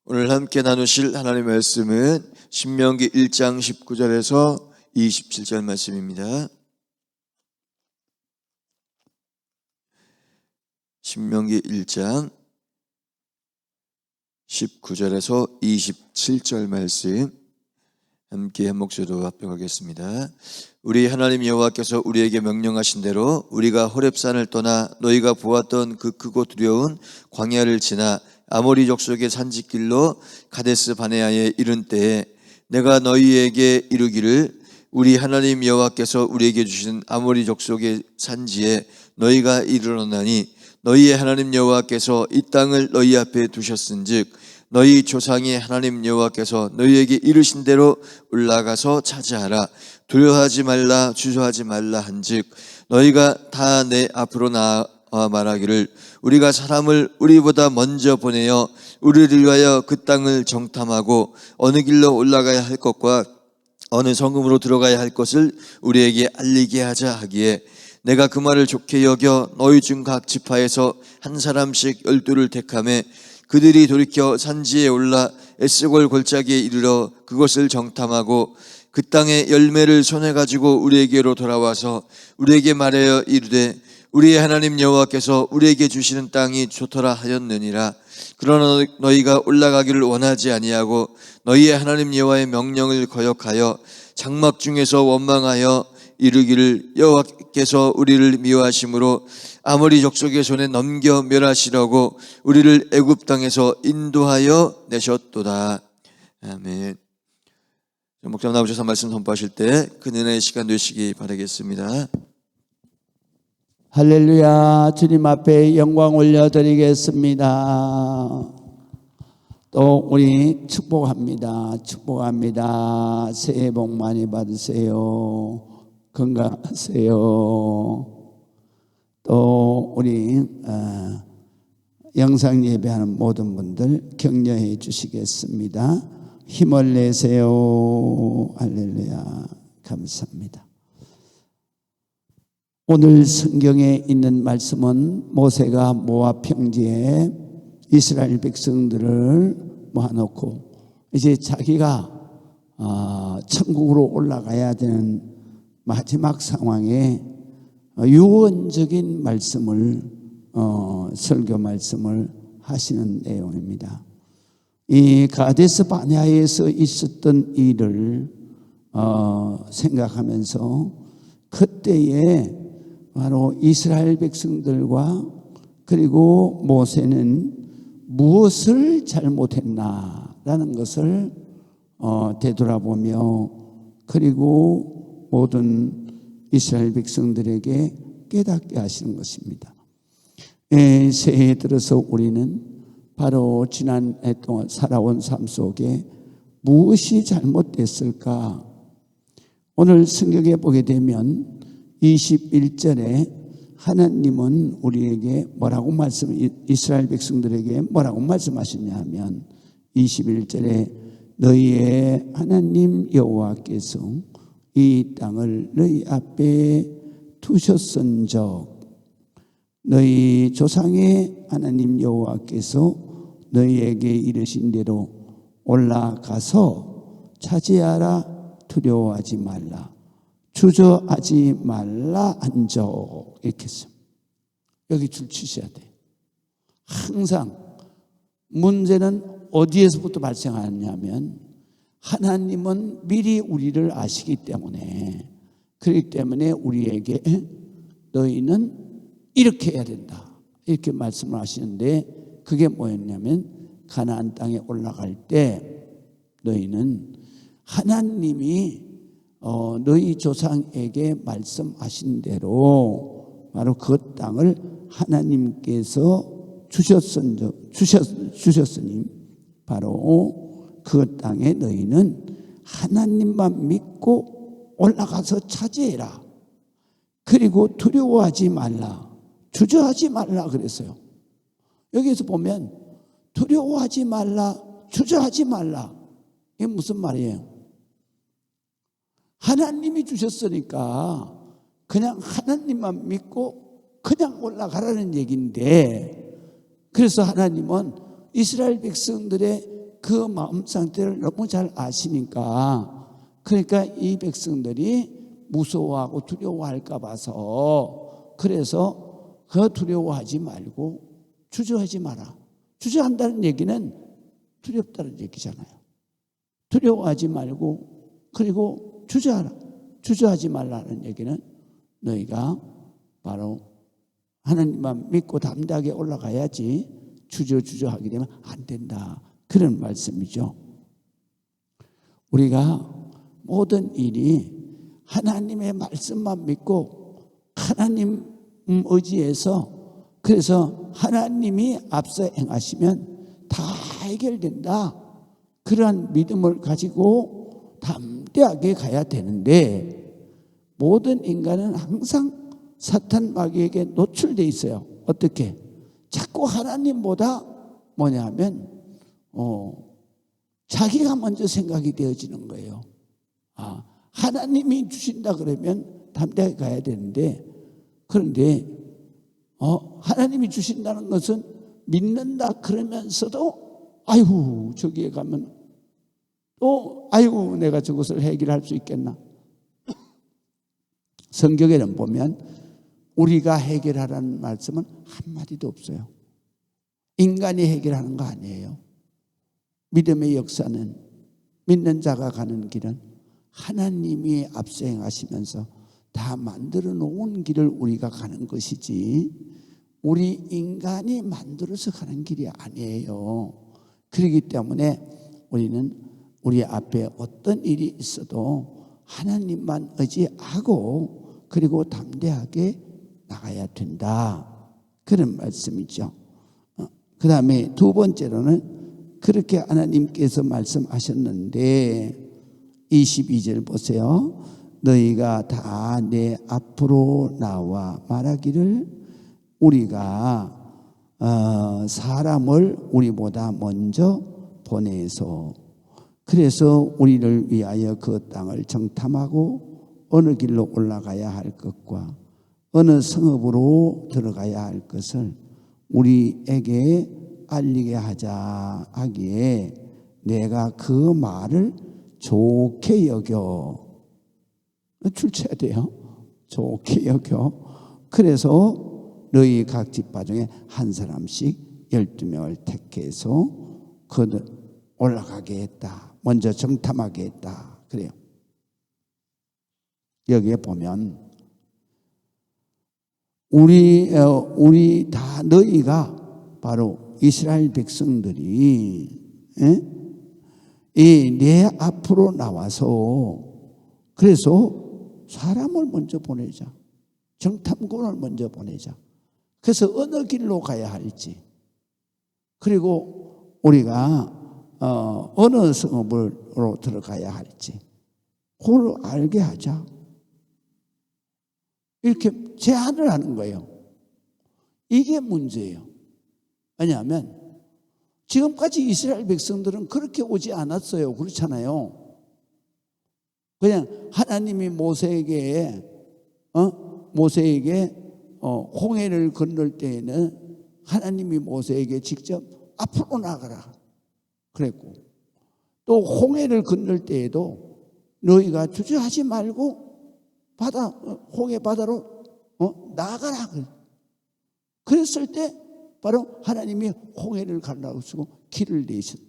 오늘 함께 나누실 하나님의 말씀은 신명기 1장 19절에서 27절 말씀입니다. 신명기 1장 19절에서 27절 말씀 함께 한 목소리로 합독하겠습니다. 우리 하나님 여호와께서 우리에게 명령하신 대로 우리가 호렙산을 떠나 너희가 보았던 그 크고 두려운 광야를 지나 아모리 족속의 산지길로 가데스 바네아에 이른 때에 내가 너희에게 이르기를 우리 하나님 여호와께서 우리에게 주신 아모리 족속의 산지에 너희가 이르렀나니 너희의 하나님 여호와께서 이 땅을 너희 앞에 두셨은즉 너희 조상의 하나님 여호와께서 너희에게 이르신 대로 올라가서 차지하라. 두려워하지 말라 주저하지 말라 한즉 너희가 다 내 앞으로 나와 말하기를 우리가 사람을 우리보다 먼저 보내어 우리를 위하여 그 땅을 정탐하고 어느 길로 올라가야 할 것과 어느 성읍으로 들어가야 할 것을 우리에게 알리게 하자 하기에 내가 그 말을 좋게 여겨 너희 중 각 지파에서 한 사람씩 12를 택하매 그들이 돌이켜 산지에 올라 에스골 골짜기에 이르러 그것을 정탐하고 그 땅의 열매를 손에 가지고 우리에게로 돌아와서 우리에게 말하여 이르되 우리의 하나님 여호와께서 우리에게 주시는 땅이 좋더라 하였느니라. 그러나 너희가 올라가기를 원하지 아니하고 너희의 하나님 여호와의 명령을 거역하여 장막 중에서 원망하여 이르기를 여호와께서 우리를 미워하심으로 아모리 족속의 손에 넘겨 멸하시려고 우리를 애굽 땅에서 인도하여 내셨도다. 아멘. 목사님 나오셔서 말씀 선포하실 때 그 은혜의 시간 되시기 바라겠습니다. 할렐루야. 주님 앞에 영광 올려드리겠습니다. 또 우리 축복합니다. 새해 복 많이 받으세요. 건강하세요. 또 우리 영상 예배하는 모든 분들 격려해 주시겠습니다. 힘을 내세요. 할렐루야. 감사합니다. 오늘 성경에 있는 말씀은 모세가 모압 평지에 이스라엘 백성들을 모아놓고 이제 자기가 천국으로 올라가야 되는 마지막 상황에 유언적인 말씀을 설교 말씀을 하시는 내용입니다. 이 가데스 바네아에서 있었던 일을 생각하면서 그때에 바로 이스라엘 백성들과 그리고 모세는 무엇을 잘못했나라는 것을 되돌아보며 그리고 모든 이스라엘 백성들에게 깨닫게 하시는 것입니다. 새해 들어서 우리는 바로 지난 해 동안 살아온 삶 속에 무엇이 잘못됐을까? 오늘 성경에 보게 되면 21절에 하나님은 우리에게 뭐라고 이스라엘 백성들에게 뭐라고 말씀하셨냐 하면 21절에 너희의 하나님 여호와께서 이 땅을 너희 앞에 두셨은즉 너희 조상의 하나님 여호와께서 너희에게 이르신 대로 올라가서 차지하라. 두려워하지 말라. 주저하지 말라 한적. 이렇게 했습니다. 여기 줄 치셔야 돼요. 항상 문제는 어디에서부터 발생하냐면 하나님은 미리 우리를 아시기 때문에 그렇기 때문에 우리에게 너희는 이렇게 해야 된다 이렇게 말씀을 하시는데 그게 뭐였냐면 가나안 땅에 올라갈 때 너희는 하나님이 너희 조상에게 말씀하신 대로 바로 그 땅을 하나님께서 주셨으니 바로 그 땅에 너희는 하나님만 믿고 올라가서 차지해라. 그리고 두려워하지 말라. 주저하지 말라 그랬어요. 여기에서 보면 두려워하지 말라. 주저하지 말라. 이게 무슨 말이에요? 하나님이 주셨으니까 그냥 하나님만 믿고 그냥 올라가라는 얘기인데 그래서 하나님은 이스라엘 백성들의 그 마음 상태를 너무 잘 아시니까, 그러니까 이 백성들이 무서워하고 두려워할까 봐서, 그래서 그 두려워하지 말고 주저하지 마라. 주저한다는 얘기는 두렵다는 얘기잖아요. 두려워하지 말고, 그리고 주저하라. 주저하지 말라는 얘기는 너희가 바로 하나님만 믿고 담대하게 올라가야지 주저하게 되면 안 된다. 그런 말씀이죠. 우리가 모든 일이 하나님의 말씀만 믿고 하나님 의지해서, 그래서 하나님이 앞서 행하시면 다 해결된다. 그러한 믿음을 가지고 담대하게 가야 되는데, 모든 인간은 항상 사탄 마귀에게 노출되어 있어요. 어떻게? 자꾸 하나님보다 뭐냐 하면 자기가 먼저 생각이 되어지는 거예요. 하나님이 주신다 그러면 담대하게 가야 되는데, 그런데 하나님이 주신다는 것은 믿는다 그러면서도 아이고 저기에 가면 또 아이고 내가 저것을 해결할 수 있겠나. 성경에는 보면 우리가 해결하라는 말씀은 한마디도 없어요. 인간이 해결하는 거 아니에요. 믿음의 역사는, 믿는 자가 가는 길은 하나님이 앞서 행하시면서 다 만들어 놓은 길을 우리가 가는 것이지, 우리 인간이 만들어서 가는 길이 아니에요. 그렇기 때문에 우리는 우리 앞에 어떤 일이 있어도 하나님만 의지하고, 그리고 담대하게 나가야 된다. 그런 말씀이죠. 그 다음에 두 번째로는 그렇게 하나님께서 말씀하셨는데 22절 보세요. 너희가 다 내 앞으로 나와 말하기를 우리가 사람을 우리보다 먼저 보내서, 그래서 우리를 위하여 그 땅을 정탐하고 어느 길로 올라가야 할 것과 어느 성읍으로 들어가야 할 것을 우리에게 알리게 하자 하기에 내가 그 말을 좋게 여겨. 출처야 돼요. 좋게 여겨. 그래서 너희 각 집파 중에 한 사람씩 12명을 택해서 그들 올라가게 했다. 먼저 정탐하게 했다. 그래요. 여기에 보면 우리 다 너희가 바로 이스라엘 백성들이 이 내 앞으로 나와서, 그래서 사람을 먼저 보내자. 정탐꾼을 먼저 보내자. 그래서 어느 길로 가야 할지, 그리고 우리가 어느 성읍으로 들어가야 할지 그걸 알게 하자. 이렇게 제안을 하는 거예요. 이게 문제예요. 왜냐하면 지금까지 이스라엘 백성들은 그렇게 오지 않았어요. 그렇잖아요. 그냥 하나님이 모세에게 홍해를 건널 때에는 하나님이 모세에게 직접 앞으로 나가라 그랬고, 또 홍해를 건널 때에도 너희가 주저하지 말고 홍해 바다로 나가라. 그랬을 때 바로 하나님이 홍해를 가려고 쓰고 길을 내셨.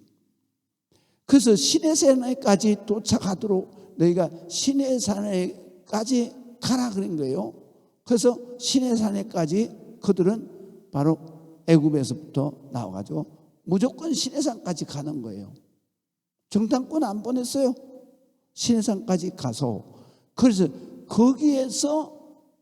그래서 시내산에까지 도착하도록 너희가 시내산에까지 가라 그런 거예요. 그래서 시내산에까지 그들은 바로 애굽에서부터 나와가지고 무조건 시내산까지 가는 거예요. 정탐꾼 안 보냈어요. 시내산까지 가서, 그래서 거기에서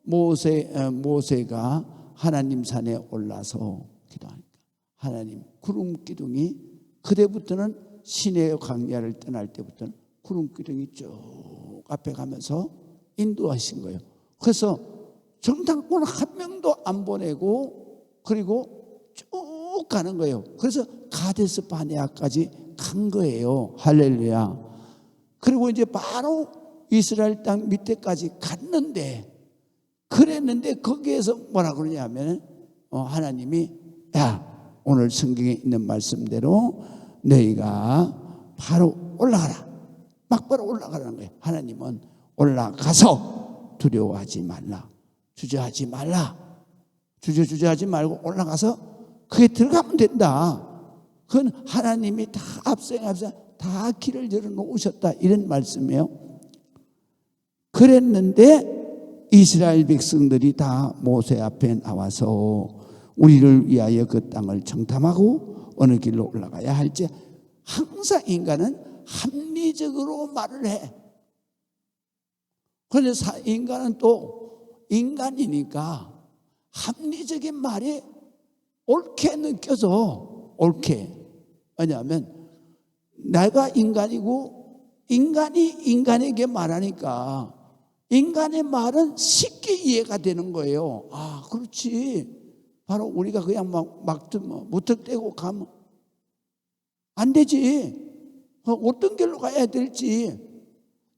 모세가 하나님 산에 올라서 기도하니까 하나님 구름 기둥이, 그때부터는 시내의 광야를 떠날 때부터는 구름 기둥이 쭉 앞에 가면서 인도하신 거예요. 그래서 정탐꾼 한 명도 안 보내고 그리고 쭉 가는 거예요. 그래서 가데스 바네아까지 간 거예요. 할렐루야. 그리고 이제 바로 이스라엘 땅 밑에까지 갔는데, 그랬는데 거기에서 뭐라 그러냐면 하나님이 야 오늘 성경에 있는 말씀대로 너희가 바로 올라가라. 막바로 올라가라는 거예요. 하나님은 올라가서 두려워하지 말라. 주저하지 말라. 주저하지 말고 올라가서 그게 들어가면 된다. 그건 하나님이 다 앞서 다 길을 열어놓으셨다. 이런 말씀이에요. 그랬는데 이스라엘 백성들이 다 모세 앞에 나와서 우리를 위하여 그 땅을 정탐하고 어느 길로 올라가야 할지, 항상 인간은 합리적으로 말을 해. 그런데 인간은 또 인간이니까 합리적인 말이 옳게 느껴져. 옳게. 왜냐하면 내가 인간이고 인간이 인간에게 말하니까 인간의 말은 쉽게 이해가 되는 거예요. 아, 그렇지. 바로 우리가 그냥 막 무턱대고 가면 안 되지. 어떤 길로 가야 될지.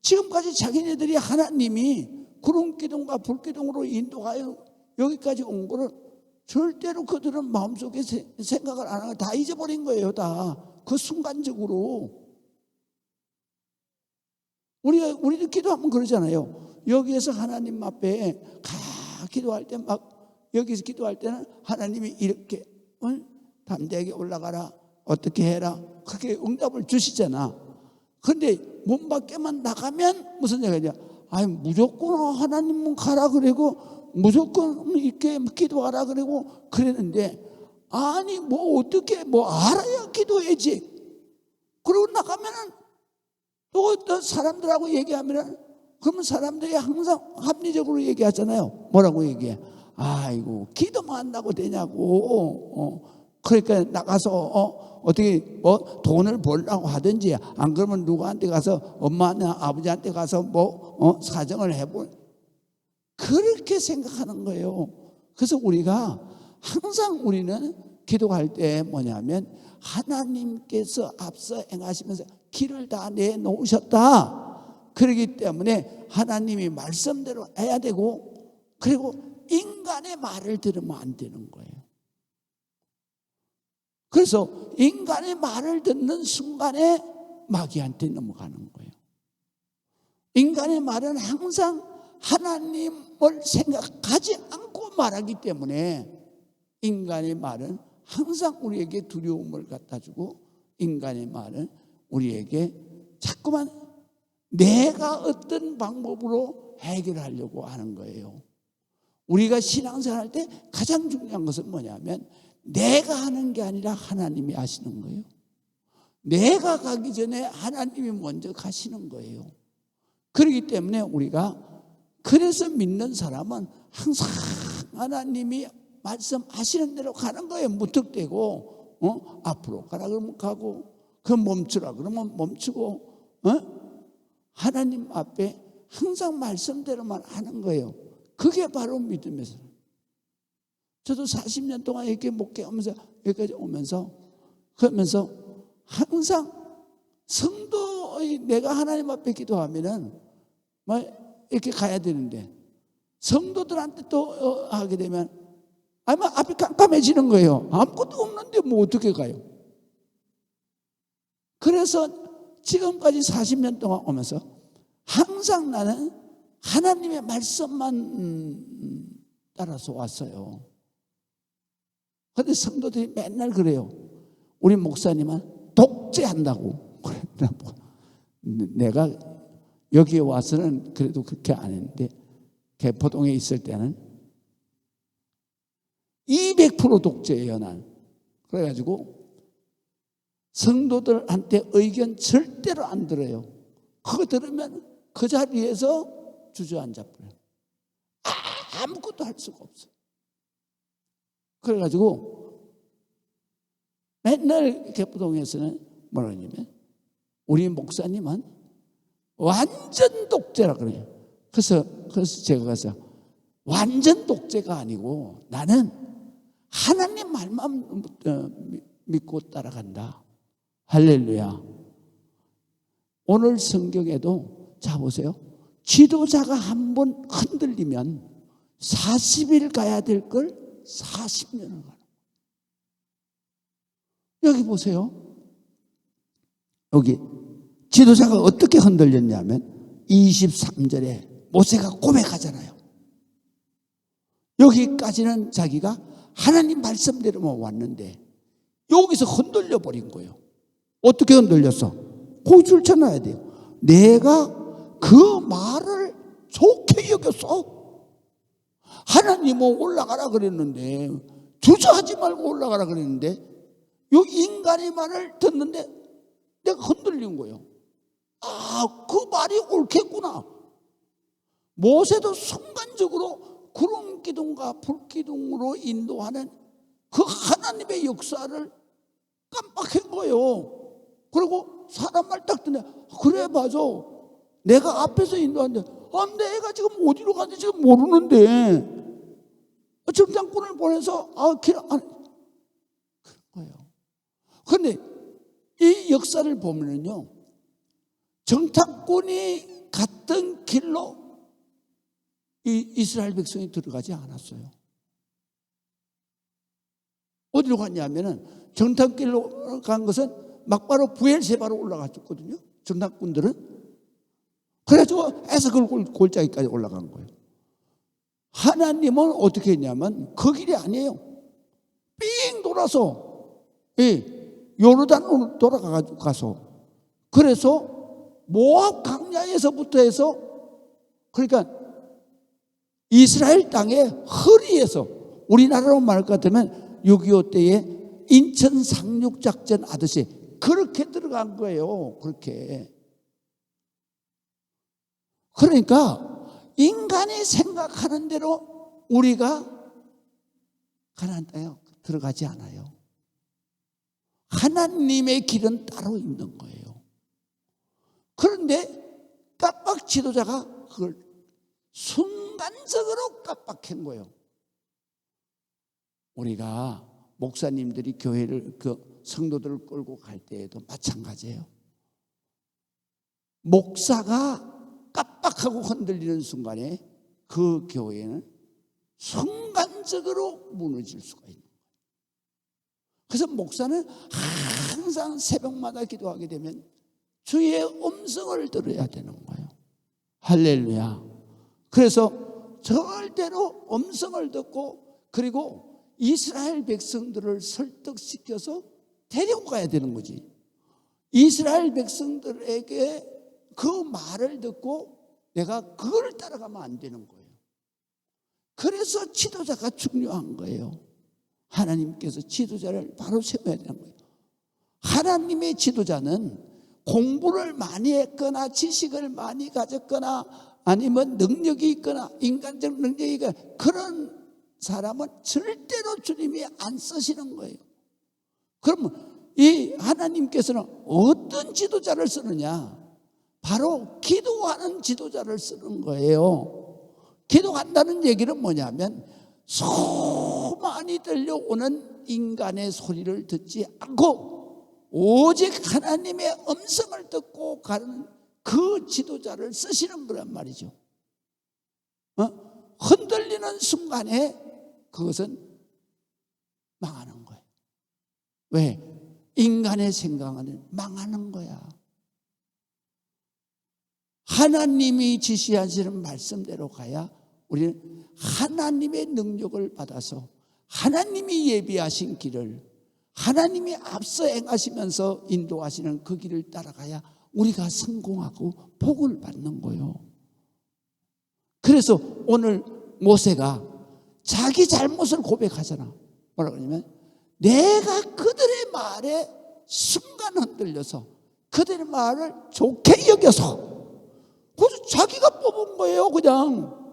지금까지 자기네들이 하나님이 구름 기둥과 불 기둥으로 인도하여 여기까지 온 거를 절대로 그들은 마음속에 생각을 안 하고 다 잊어버린 거예요. 다 그 순간적으로. 우리도 기도하면 그러잖아요. 여기에서 하나님 앞에 기도할 때 여기서 기도할 때는 하나님이 이렇게 담대하게 올라가라, 어떻게 해라, 그렇게 응답을 주시잖아. 그런데 문 밖에만 나가면 무슨 얘기냐? 아니, 무조건 하나님은 가라 그러고 무조건 이렇게 기도하라 그러고 그랬는데, 아니 어떻게 알아야 기도해야지. 그러고 나가면은 또 어떤 사람들하고 얘기하면은, 그러면 사람들이 항상 합리적으로 얘기하잖아요. 뭐라고 얘기해? 아이고, 기도만 한다고 되냐고. 그러니까 나가서 어떻게 돈을 벌라고 하든지, 안 그러면 누구한테 가서 엄마나 아버지한테 가서 사정을 해볼, 그렇게 생각하는 거예요. 그래서 우리가 항상 우리는 기도할 때 뭐냐면 하나님께서 앞서 행하시면서 길을 다 내놓으셨다. 그렇기 때문에 하나님이 말씀대로 해야 되고, 그리고 인간의 말을 들으면 안 되는 거예요. 그래서 인간의 말을 듣는 순간에 마귀한테 넘어가는 거예요. 인간의 말은 항상 하나님을 생각하지 않고 말하기 때문에 인간의 말은 항상 우리에게 두려움을 갖다 주고, 인간의 말은 우리에게 자꾸만 내가 어떤 방법으로 해결하려고 하는 거예요. 우리가 신앙생활 할 때 가장 중요한 것은 뭐냐면 내가 하는 게 아니라 하나님이 하시는 거예요. 내가 가기 전에 하나님이 먼저 가시는 거예요. 그렇기 때문에 우리가, 그래서 믿는 사람은 항상 하나님이 말씀하시는 대로 가는 거예요. 무턱대고 앞으로 가라 그러면 가고, 그럼 멈추라 그러면 멈추고, 하나님 앞에 항상 말씀대로만 하는 거예요. 그게 바로 믿음의 사람. 저도 40년 동안 이렇게 목회하면서 여기까지 오면서, 그러면서 항상 성도의, 내가 하나님 앞에 기도하면은 이렇게 가야 되는데, 성도들한테 또 하게 되면 아마 앞이 깜깜해지는 거예요. 아무것도 없는데 어떻게 가요? 그래서 지금까지 40년 동안 오면서 항상 나는 하나님의 말씀만 따라서 왔어요. 그런데 성도들이 맨날 그래요. 우리 목사님은 독재한다고. 내가 여기에 와서는 그래도 그렇게 안 했는데, 개포동에 있을 때는 200% 독재예요, 난. 그래가지고 성도들한테 의견 절대로 안 들어요. 그거 들으면 그 자리에서 주저앉아 버려요. 아무것도 할 수가 없어요. 그래가지고 맨날 개포동에서는 뭐라 하냐면 우리 목사님은 완전 독재라 그래요. 그래서 제가 가서 완전 독재가 아니고 나는 하나님 말만 믿고 따라간다. 할렐루야. 오늘 성경에도 자 보세요. 지도자가 한 번 흔들리면 40일 가야 될 걸 40년을 가는 거예요. 여기 보세요. 여기 지도자가 어떻게 흔들렸냐면 23절에 모세가 고백하잖아요. 여기까지는 자기가 하나님 말씀대로만 왔는데 여기서 흔들려 버린 거예요. 어떻게 흔들렸어? 거기 줄쳐놔야 돼요. 내가 그 말을 좋게 여겼어. 하나님은 올라가라 그랬는데, 주저하지 말고 올라가라 그랬는데, 이 인간의 말을 듣는데 내가 흔들린 거예요. 아, 그 말이 옳겠구나. 모세도 순간적으로 구름 기둥과 불 기둥으로 인도하는 그 하나님의 역사를 깜빡한 거예요. 그리고 사람 말 딱 듣네. 그래, 맞아. 내가 앞에서 인도하는데, 내가 지금 어디로 가는지 지금 모르는데, 정탐꾼을 보내서, 길 안, 그런 거예요. 그런데 이 역사를 보면은요, 정탐꾼이 갔던 길로 이 이스라엘 백성이 들어가지 않았어요. 어디로 갔냐면은, 정탐길로 간 것은 막바로 부엘세바로 올라갔었거든요. 정탐꾼들은. 그래가지고 에스겔 골짜기까지 올라간 거예요. 하나님은 어떻게 했냐면 그 길이 아니에요. 삥 돌아서 요르단으로 돌아가서, 그래서 모압 강야에서부터 해서, 그러니까 이스라엘 땅의 허리에서, 우리나라로 말할 것 같으면 6.25 때에 인천 상륙작전 하듯이 그렇게 들어간 거예요. 그렇게. 그러니까 인간이 생각하는 대로 우리가 가나안 땅에 들어가지 않아요. 하나님의 길은 따로 있는 거예요. 그런데 깜빡 지도자가 그걸 순간적으로 깜빡한 거예요. 우리가 목사님들이 교회를, 성도들을 끌고 갈 때에도 마찬가지예요. 목사가 깜빡하고 흔들리는 순간에 그 교회는 순간적으로 무너질 수가 있는 거예요. 그래서 목사는 항상 새벽마다 기도하게 되면 주의 음성을 들어야 되는 거예요. 할렐루야. 그래서 절대로 음성을 듣고, 그리고 이스라엘 백성들을 설득시켜서 데리고 가야 되는 거지. 이스라엘 백성들에게 그 말을 듣고 내가 그걸 따라가면 안 되는 거예요. 그래서 지도자가 중요한 거예요. 하나님께서 지도자를 바로 세워야 되는 거예요. 하나님의 지도자는 공부를 많이 했거나 지식을 많이 가졌거나 아니면 능력이 있거나 인간적 능력이 있거나 그런 사람은 절대로 주님이 안 쓰시는 거예요. 그러면 이 하나님께서는 어떤 지도자를 쓰느냐? 바로 기도하는 지도자를 쓰는 거예요. 기도한다는 얘기는 뭐냐면 수많이 들려오는 인간의 소리를 듣지 않고 오직 하나님의 음성을 듣고 가는 그 지도자를 쓰시는 거란 말이죠. 흔들리는 순간에 그것은 망하는 거예요. 왜? 인간의 생각은 망하는 거야. 하나님이 지시하시는 말씀대로 가야 우리는 하나님의 능력을 받아서 하나님이 예비하신 길을, 하나님이 앞서 행하시면서 인도하시는 그 길을 따라가야 우리가 성공하고 복을 받는 거예요. 그래서 오늘 모세가 자기 잘못을 고백하잖아. 뭐라고 하냐면 내가 그들의 말에 순간 흔들려서 그들의 말을 좋게 여겨서, 그래서 자기가 뽑은 거예요. 그냥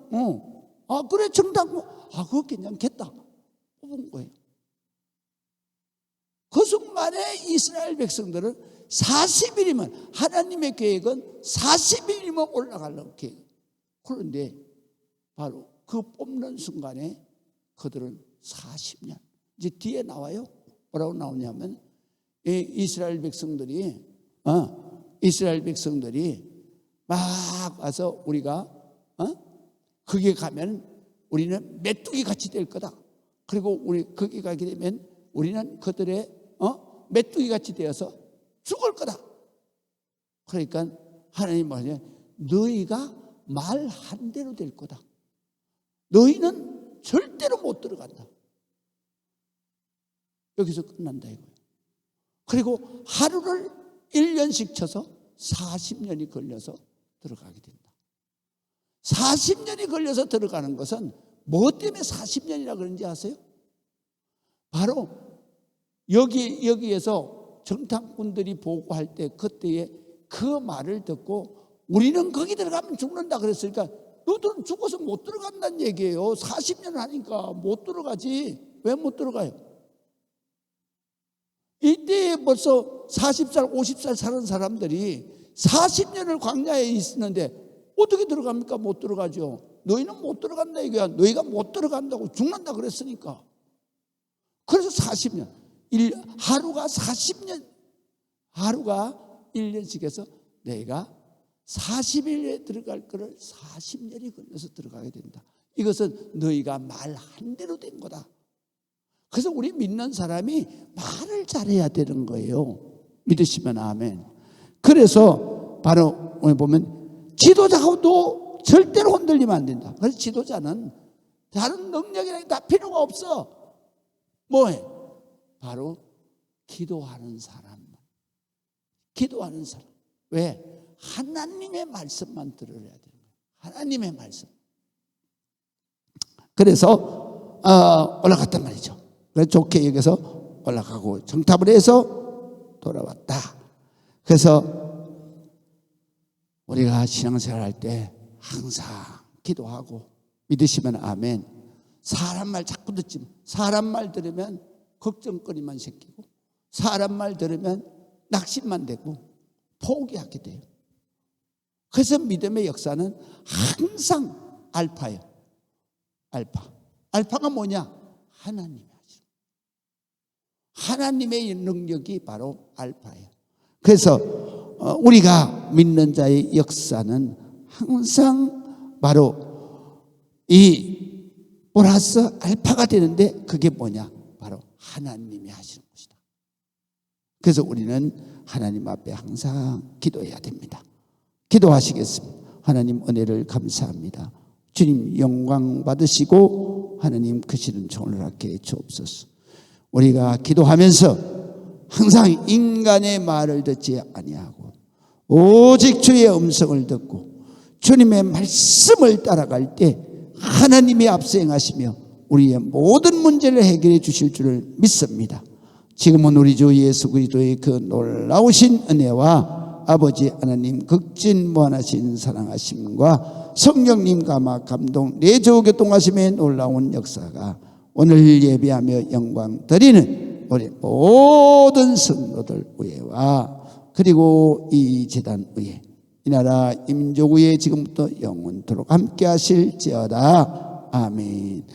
그래 정당고 그거 괜찮겠다 뽑은 거예요. 그 순간에 이스라엘 백성들은 40일이면, 하나님의 계획은 40일이면 올라가려고 계획. 그런데 바로 그 뽑는 순간에 그들은 40년, 이제 뒤에 나와요. 뭐라고 나오냐면 이스라엘 백성들이 막 와서 우리가 거기에 가면 우리는 메뚜기 같이 될 거다. 그리고 우리 거기 가게 되면 우리는 그들의 메뚜기 같이 되어서 죽을 거다. 그러니까 하나님 말이야, 너희가 말 한 대로 될 거다. 너희는 절대로 못 들어간다. 여기서 끝난다 이거예요. 그리고 하루를 1년씩 쳐서 40년이 걸려서 들어가게 된다. 40년이 걸려서 들어가는 것은 뭐 때문에 40년이라 그런지 아세요? 바로 여기에서 정탐꾼들이 보고할 때 그때에 그 말을 듣고 우리는 거기 들어가면 죽는다 그랬으니까 너들은 죽어서 못 들어간다는 얘기예요. 40년 하니까 못 들어가지. 왜 못 들어가요? 이때 벌써 40살, 50살 사는 사람들이 40년을 광야에 있었는데 어떻게 들어갑니까? 못 들어가죠. 너희는 못 들어간다 이거야. 너희가 못 들어간다고 죽는다 그랬으니까. 그래서 40년. 하루가 40년. 하루가 1년씩 해서 너희가 40일에 들어갈 거를 40년이 걸려서 들어가게 된다. 이것은 너희가 말 한 대로 된 거다. 그래서 우리 믿는 사람이 말을 잘해야 되는 거예요. 믿으시면 아멘. 그래서 바로 오늘 보면 지도자도 절대로 흔들리면 안 된다. 그래서 지도자는 다른 능력이랑 다 필요가 없어. 뭐해? 바로 기도하는 사람만. 기도하는 사람. 왜? 하나님의 말씀만 들어야 되는 거예요. 하나님의 말씀. 그래서 올라갔단 말이죠. 그래서 좋게 여기서 올라가고 정탑을 해서 돌아왔다. 그래서 우리가 신앙생활 할 때 항상 기도하고 믿으시면 아멘. 사람 말 자꾸 듣지 마. 사람 말 들으면 걱정거리만 생기고 사람 말 들으면 낙심만 되고 포기하게 돼요. 그래서 믿음의 역사는 항상 알파예요. 알파. 알파가 뭐냐? 하나님의 하시는. 하나님의 능력이 바로 알파예요. 그래서 우리가 믿는 자의 역사는 항상 바로 이 플러스 알파가 되는데 그게 뭐냐? 바로 하나님이 하시는 것이다. 그래서 우리는 하나님 앞에 항상 기도해야 됩니다. 기도하시겠습니다. 하나님 은혜를 감사합니다. 주님 영광 받으시고 하나님 크시는 종을 갖게 주옵소서. 우리가 기도하면서 항상 인간의 말을 듣지 아니하고 오직 주의 음성을 듣고 주님의 말씀을 따라갈 때 하나님이 앞서 행하시며 우리의 모든 문제를 해결해 주실 줄을 믿습니다. 지금은 우리 주 예수 그리스도의 그 놀라우신 은혜와 아버지 하나님 극진무한하신 사랑하심과 성령님 감화 감동 내조 교통하심의 놀라운 역사가 오늘 예배하며 영광 드리는 우리 모든 성도들 위에와 그리고 이 제단 위에 이 나라 임족 위에 지금부터 영원토록 함께 하실지어다. 아멘.